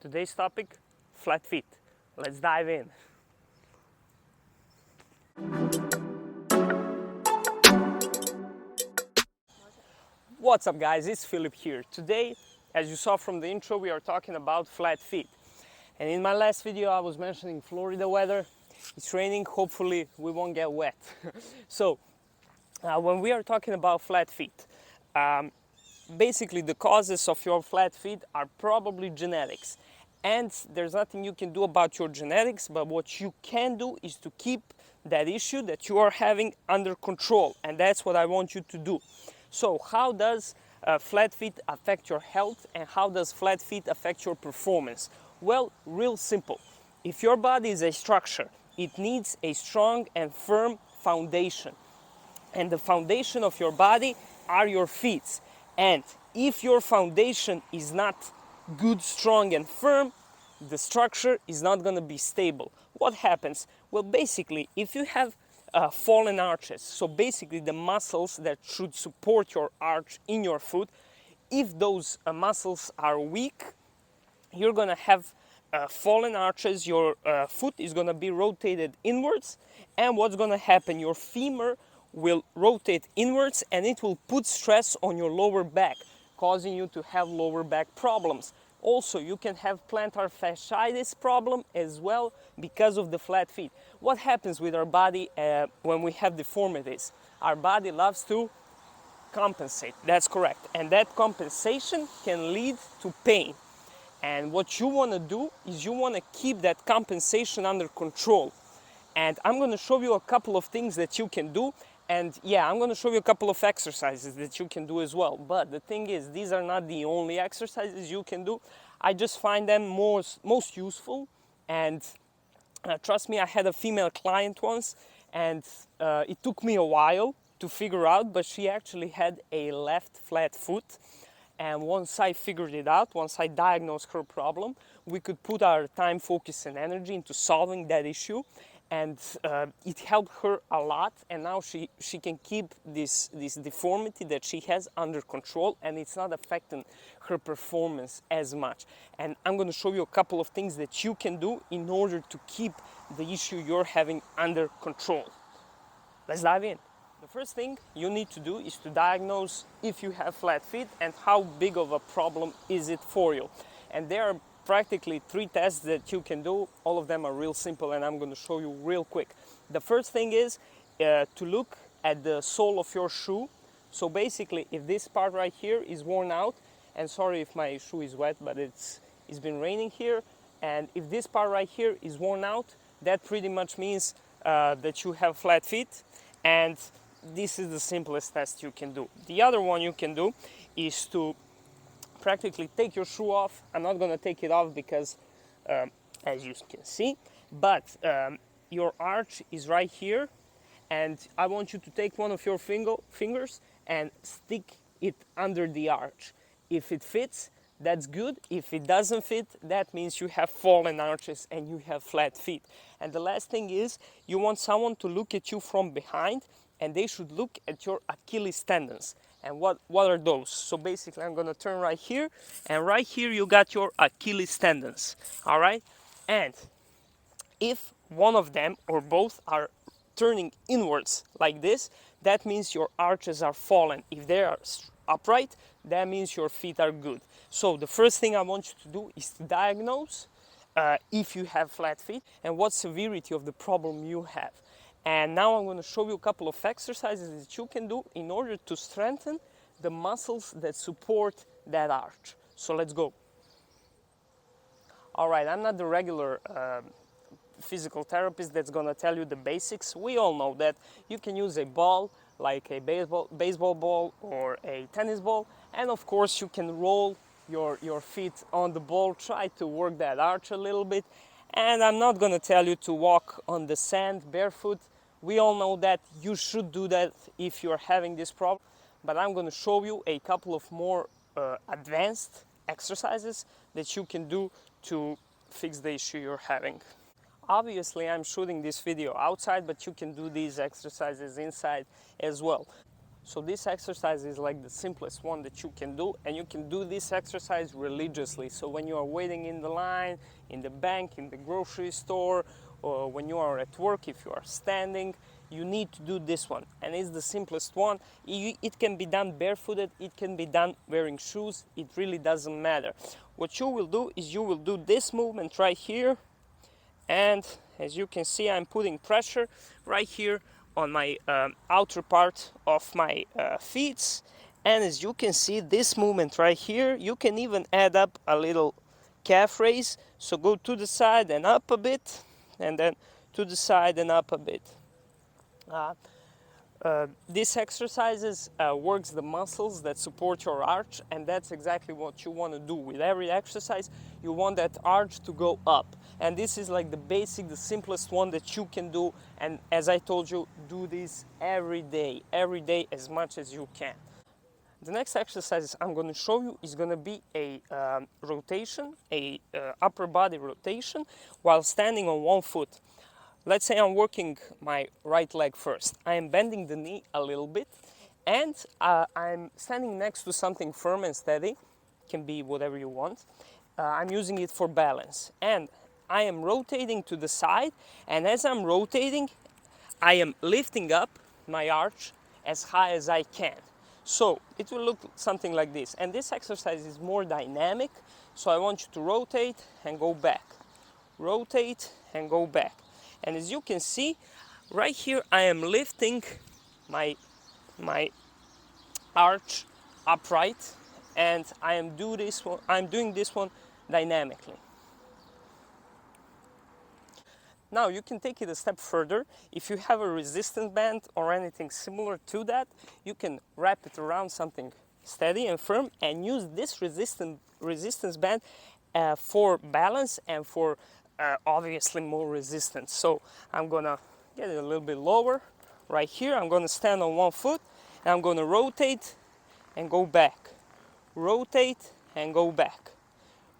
Today's topic, flat feet. Let's dive in. What's up guys, it's Philip here. Today, as you saw from the intro, we are talking about flat feet. And in my last video I was mentioning Florida weather. It's raining, hopefully we won't get wet. So, when we are talking about flat feet, basically the causes of your flat feet are probably genetics. And there's nothing you can do about your genetics, but what you can do is to keep that issue that you are having under control. And that's what I want you to do. So how does flat feet affect your health, and how does flat feet affect your performance? Well, real simple. If your body is a structure, it needs a strong and firm foundation. And the foundation of your body are your feet. And if your foundation is not good, strong and firm, the structure is not going to be stable. What happens? Well, basically, if you have fallen arches, so basically the muscles that should support your arch in your foot, if those muscles are weak, you're going to have fallen arches. Your foot is going to be rotated inwards, and what's going to happen? Your femur will rotate inwards and it will put stress on your lower back, causing you to have lower back problems. Also, you can have plantar fasciitis problem as well because of the flat feet. What happens with our body when we have deformities? Our body loves to compensate, that's correct. And that compensation can lead to pain. And what you want to do is you want to keep that compensation under control. And I'm going to show you a couple of things that you can do. And yeah, I'm going to show you a couple of exercises that you can do as well. But the thing is, these are not the only exercises you can do. I just find them most useful. And trust me, I had a female client once, and it took me a while to figure out, but she actually had a left flat foot. And once I figured it out, once I diagnosed her problem, we could put our time, focus and energy into solving that issue. And it helped her a lot, and now she can keep this deformity that she has under control, and it's not affecting her performance as much. And I'm going to show you a couple of things that you can do in order to keep the issue you're having under control. Let's dive in. The first thing you need to do is to diagnose if you have flat feet and how big of a problem is it for you. And there are practically 3 tests that you can do. All of them are real simple, and I'm going to show you real quick. The first thing is to look at the sole of your shoe. So basically, if this part right here is worn out, and sorry if my shoe is wet, but it's been raining here, and if this part right here is worn out, that pretty much means that you have flat feet. And this is the simplest test you can do. The other one you can do is to practically take your shoe off. I'm not going to take it off because as you can see, but your arch is right here, and I want you to take one of your fingers and stick it under the arch. If it fits, that's good. If it doesn't fit, that means you have fallen arches and you have flat feet. And the last thing is, you want someone to look at you from behind, and they should look at your Achilles tendons. And what are those? So basically, I'm going to turn right here, and right here you got your Achilles tendons. All right? And if one of them or both are turning inwards like this, that means your arches are fallen. If they are upright, that means your feet are good. So the first thing I want you to do is to diagnose if you have flat feet and what severity of the problem you have. And now I'm going to show you a couple of exercises that you can do in order to strengthen the muscles that support that arch. So let's go. All right, I'm not the regular physical therapist that's going to tell you the basics. We all know that you can use a ball like a baseball ball or a tennis ball, and of course you can roll your feet on the ball, try to work that arch a little bit. And I'm not going to tell you to walk on the sand barefoot. We all know that you should do that if you're having this problem, but I'm going to show you a couple of more advanced exercises that you can do to fix the issue you're having. Obviously, I'm shooting this video outside, but you can do these exercises inside as well. So this exercise is like the simplest one that you can do, and you can do this exercise religiously. So when you are waiting in the line, in the bank, in the grocery store, or when you are at work, if you are standing, you need to do this one. And it's the simplest one. It can be done barefooted, it can be done wearing shoes, it really doesn't matter. What you will do is you will do this movement right here, and as you can see, I'm putting pressure right here on my outer part of my feet. And as you can see, this movement right here, you can even add up a little calf raise. So go to the side and up a bit, and then to the side and up a bit. This exercises works the muscles that support your arch, and that's exactly what you want to do with every exercise. You want that arch to go up, and this is like the basic, the simplest one that you can do. And as I told you, do this every day as much as you can. The next exercise I'm going to show you is going to be a rotation, a upper body rotation while standing on one foot. Let's say I'm working my right leg first. I am bending the knee a little bit, and I'm standing next to something firm and steady. Can be whatever you want. I'm using it for balance, and I am rotating to the side, and as I'm rotating, I am lifting up my arch as high as I can. So it will look something like this, and this exercise is more dynamic, so I want you to rotate and go back, rotate and go back. And as you can see, right here I am lifting my arch upright, and I'm doing this one dynamically. Now you can take it a step further. If you have a resistance band or anything similar to that, you can wrap it around something steady and firm and use this resistance band for balance and for obviously more resistance. So I'm gonna get it a little bit lower right here. I'm gonna stand on one foot and I'm gonna rotate and go back, rotate and go back,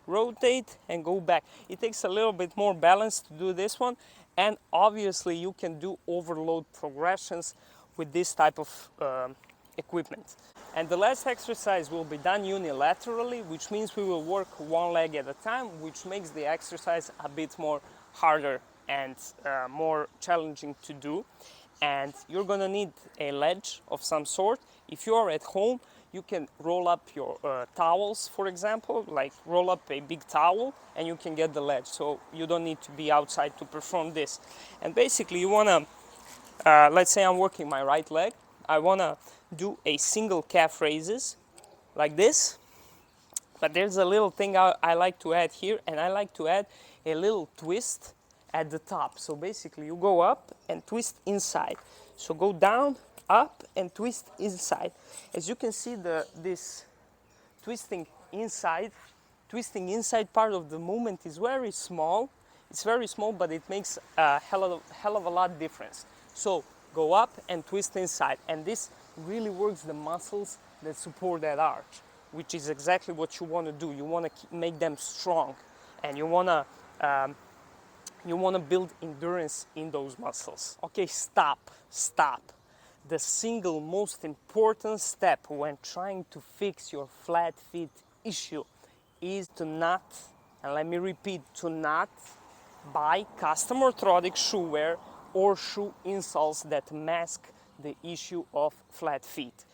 rotate and go back. It takes a little bit more balance to do this one, and obviously you can do overload progressions with this type of equipment. And the last exercise will be done unilaterally, which means we will work one leg at a time, which makes the exercise a bit more harder and more challenging to do. And you're gonna need a ledge of some sort. If you are at home, you can roll up your towels, for example, like roll up a big towel and you can get the ledge. So you don't need to be outside to perform this. And basically you wanna, let's say I'm working my right leg. I wanna do a single calf raises like this. But there's a little thing I like to add here, and I like to add a little twist at the top. So basically you go up and twist inside. So go down, up and twist inside. As you can see, this twisting inside part of the movement is very small. It's very small, but it makes a hell of a lot difference. So go up and twist inside, and this really works the muscles that support that arch, which is exactly what you want to do. You want to make them strong, and you want to build endurance in those muscles. Okay, stop. The single most important step when trying to fix your flat feet issue is to not, and let me repeat, to not buy custom orthotic shoe wear or shoe insoles that mask the issue of flat feet.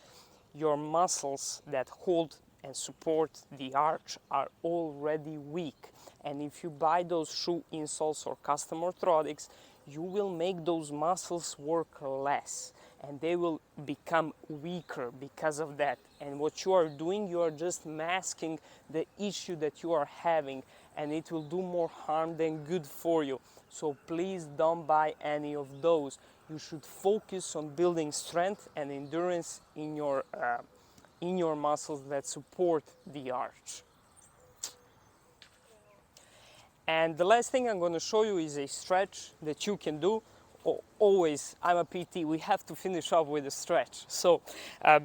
Your muscles that hold and support the arch are already weak, and if you buy those shoe insoles or custom orthotics, you will make those muscles work less and they will become weaker because of that. And what you are doing, you are just masking the issue that you are having, and it will do more harm than good for you. So please don't buy any of those. You should focus on building strength and endurance in your muscles that support the arch. And the last thing I'm going to show you is a stretch that you can do. Always, I'm a PT, we have to finish off with a stretch. So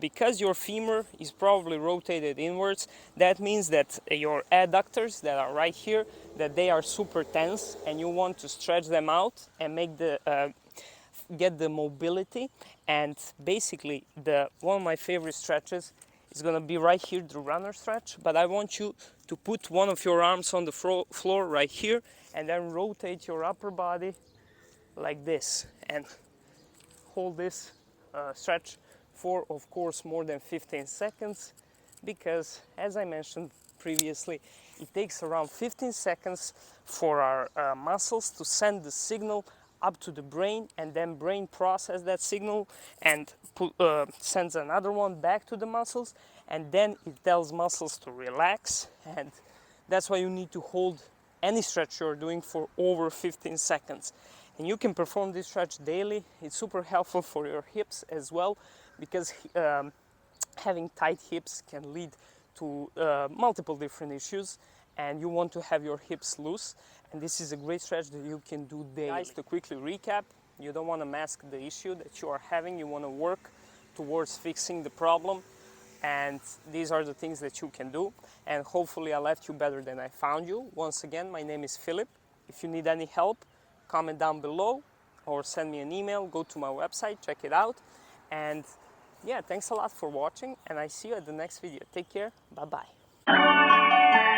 because your femur is probably rotated inwards, that means that your adductors that are right here, that they are super tense, and you want to stretch them out and make the get the mobility. And basically one of my favorite stretches is going to be right here, the runner stretch. But I want you to put one of your arms on the floor right here, and then rotate your upper body like this and hold this stretch for, of course, more than 15 seconds, because as I mentioned previously, it takes around 15 seconds for our muscles to send the signal up to the brain, and then brain process that signal and sends another one back to the muscles, and then it tells muscles to relax. And that's why you need to hold any stretch you're doing for over 15 seconds. And you can perform this stretch daily. It's super helpful for your hips as well, because having tight hips can lead to multiple different issues, and you want to have your hips loose. And this is a great stretch that you can do daily. Guys, to quickly recap, you don't want to mask the issue that you are having. You want to work towards fixing the problem. And these are the things that you can do. And hopefully I left you better than I found you. Once again, my name is Philip. If you need any help, comment down below or send me an email. Go to my website, check it out. And yeah, thanks a lot for watching, and I see you at the next video. Take care. Bye-bye.